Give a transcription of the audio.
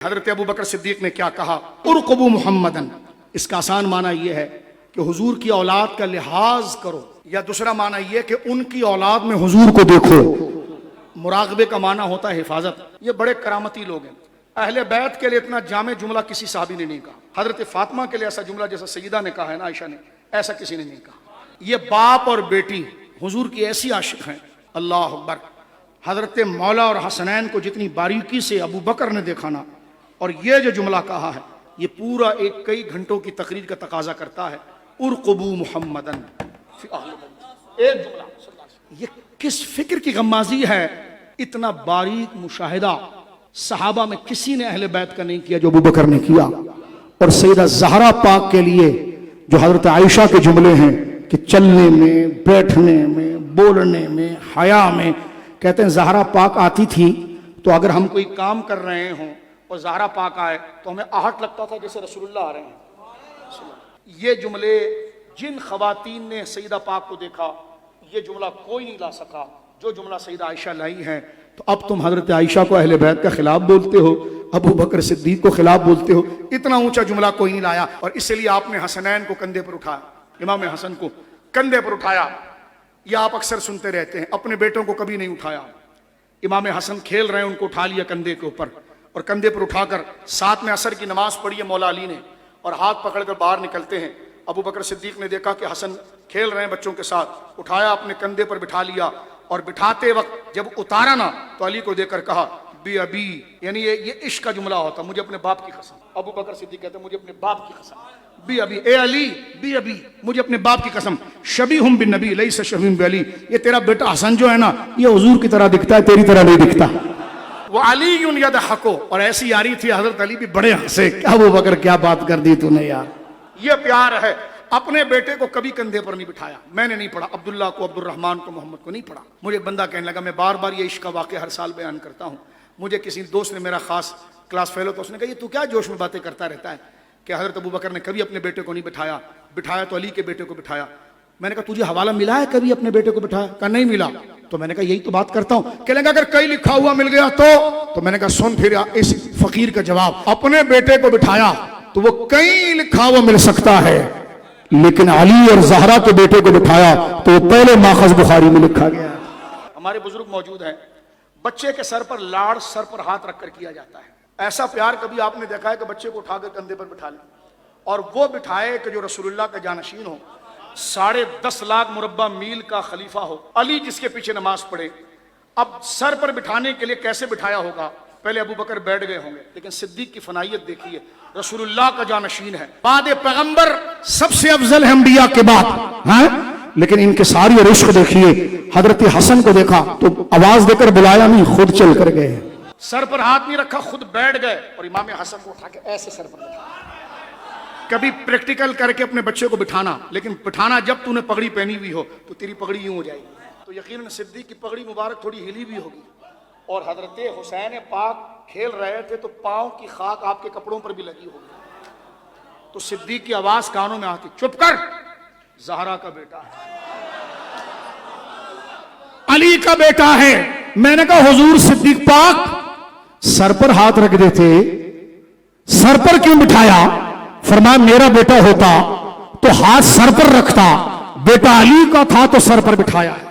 حضرت ابو بکر صدیق نے کیا کہا؟ ارقبوا محمدن، اس کا آسان معنی یہ ہے کہ حضور کی اولاد کا لحاظ کرو، یا دوسرا معنی یہ کہ ان کی اولاد میں حضور کو دیکھو۔ مراقبے کا معنی ہوتا ہے حفاظت۔ یہ بڑے کرامتی لوگ ہیں۔ اہل بیت کے لیے اتنا جامع جملہ کسی صحابی نے نہیں کہا۔ حضرت فاطمہ کے لیے ایسا جملہ جیسا سیدہ نے کہا ہے نا، عائشہ نے، ایسا کسی نے نہیں کہا۔ یہ باپ اور بیٹی حضور کی ایسی عاشق ہیں، اللہ اکبر۔ حضرت مولا اور حسنین کو جتنی باریکی سے ابو بکر نے دیکھا نا، اور یہ جو جملہ کہا ہے یہ پورا ایک کئی گھنٹوں کی تقریر کا تقاضا کرتا ہے۔ ارقبوا محمدن فی اہل بیت، ایک جملہ۔ یہ کس فکر کی غمازی ہے؟ اتنا باریک مشاہدہ صحابہ میں کسی نے اہل بیت کا نہیں کیا جو ابو بکر نے کیا۔ اور سیدہ زہرا پاک کے لیے جو حضرت عائشہ کے جملے ہیں کہ چلنے میں، بیٹھنے میں، بولنے میں، حیا میں، کہتے ہیں زہرا پاک آتی تھی تو اگر ہم کوئی کام کر رہے ہوں اور زہرا پاک آئے تو ہمیں آہٹ لگتا تھا جیسے رسول اللہ آ رہے ہیں۔ یہ جملے جن خواتین نے سیدہ پاک کو دیکھا، یہ جملہ کوئی نہیں لا سکا جو جملہ سیدہ عائشہ لائی ہیں۔ تو اب تم حضرت عائشہ کو اہل بیت کا خلاف بولتے ہو، ابو بکر صدیق کو خلاف بولتے ہو۔ اتنا اونچا جملہ کوئی نہیں لایا، اور اس لیے آپ نے حسنین کو کندھے پر اٹھایا، امام حسن کو کندھے پر اٹھایا۔ یہ آپ اکثر سنتے رہتے ہیں، اپنے بیٹوں کو کبھی نہیں اٹھایا۔ امام حسن کھیل رہے ہیں، ان کو اٹھا لیا کندھے کے اوپر، اور کندھے پر اٹھا کر ساتھ میں عصر کی نماز پڑھی ہے مولا علی نے، اور ہاتھ پکڑ کر باہر نکلتے ہیں۔ ابو بکر صدیق نے دیکھا کہ حسن کھیل رہے ہیں بچوں کے ساتھ، اٹھایا، اپنے کندھے پر بٹھا لیا، اور بٹھاتے وقت جب اتارا نا تو علی کو دیکھ کر کہا بی ابی، یعنی یہ عشق کا جملہ ہوتا، مجھے اپنے باپ کی قسم۔ ابو بکر صدیق کہتے ہیں مجھے اپنے باپ کی قسم، بی ابی، اے علی بی ابی، مجھے اپنے باپ کی قسم، شبیہم بالنبی لیس شبیہم بعلی، یہ تیرا بیٹا حسن جو ہے نا یہ حضور کی طرح دکھتا ہے، تیری طرح نہیں دکھتا۔ وعلی یضحکو، اور ایسی یاری تھی حضرت علی بھی بڑے ہنسے، کیا ابو بکر کیا بات کر دی تو نے یار۔ یہ پیار ہے۔ اپنے بیٹے کو کبھی کندھے پر نہیں بٹھایا، میں نے نہیں پڑھا، عبداللہ کو، عبد الرحمن کو، محمد کو نہیں پڑھا۔ مجھے بندہ کہنے لگا، میں بار بار یہ عشق کا واقعہ ہر سال بیان کرتا ہوں، مجھے کسی دوست نے، میرا خاص کلاس فیلو تو، اس نے کہا یہ تو کیا جوش میں باتیں کرتا رہتا ہے کہ حضرت ابو بکر نے کبھی اپنے بیٹے کو نہیں بٹھایا، بٹھایا تو علی کے بیٹے کو بٹھایا۔ میں نے کہا تجھے حوالہ ملا ہے کبھی اپنے بیٹے کو بٹھایا؟ کہا نہیں ملا۔ تو میں نے کہا یہی تو بات کرتا ہوں، کہنے لگا اگر کہیں لکھا ہوا مل گیا تو میں نے کہا سن پھر اس فقیر کا جواب، اپنے بیٹے کو بٹھایا تو وہ کہیں لکھا ہوا مل سکتا ہے، لیکن علی اور زہرا کے بیٹے کو بٹھایا تو وہ پہلے ماخذ بخاری میں لکھا گیا۔ ہمارے بزرگ موجود ہیں، بچے کے سر پر لاڑ، سر پر ہاتھ رکھ کر کیا جاتا ہے۔ ایسا پیار کبھی آپ نے دیکھا ہے کہ بچے کو اٹھا کر کندھے پر بٹھا لیں، اور وہ بٹھائے کہ جو رسول اللہ کا جانشین ہو، 10.5 لاکھ مربع میل کا خلیفہ ہو، علی جس کے پیچھے نماز پڑھے۔ اب سر پر بٹھانے کے لیے کیسے بٹھایا ہوگا؟ پہلے ابو بکر بیٹھ گئے ہوں گے، لیکن صدیق کی فنائیت دیکھیے، رسول اللہ کا جانشین ہے، بعد پیغمبر، سب سے افضل ہے انبیاء کے بعد، لیکن ان کے ساری عشق دیکھیے۔ حضرت حسن کو دیکھا تو آواز دے کر بلایا نہیں، خود چل کر گئے، سر پر ہاتھ نہیں رکھا، خود بیٹھ گئے، اور امام حسن کو اٹھا کے ایسے سر پر بٹھا۔ کبھی پریکٹیکل کر کے اپنے بچے کو بٹھانا، لیکن بٹھانا جب تو نے پگڑی پہنی ہوئی ہو تو تیری پگڑی یوں ہو جائے گی، تو یقیناً صدیق کی پگڑی مبارک تھوڑی ہلی بھی ہوگی۔ اور حضرت حسین پاک کھیل رہے تھے تو پاؤں کی خاک آپ کے کپڑوں پر بھی لگی ہوگی، تو صدیق کی آواز کانوں میں آتی، چپ کر، زہرا کا بیٹا ہے، علی کا بیٹا ہے۔ میں نے کہا حضور صدیق پاک سر پر ہاتھ رکھ دیتے، سر پر کیوں بٹھایا؟ فرمایا میرا بیٹا ہوتا تو ہاتھ سر پر رکھتا، بیٹا علی کا تھا تو سر پر بٹھایا ہے۔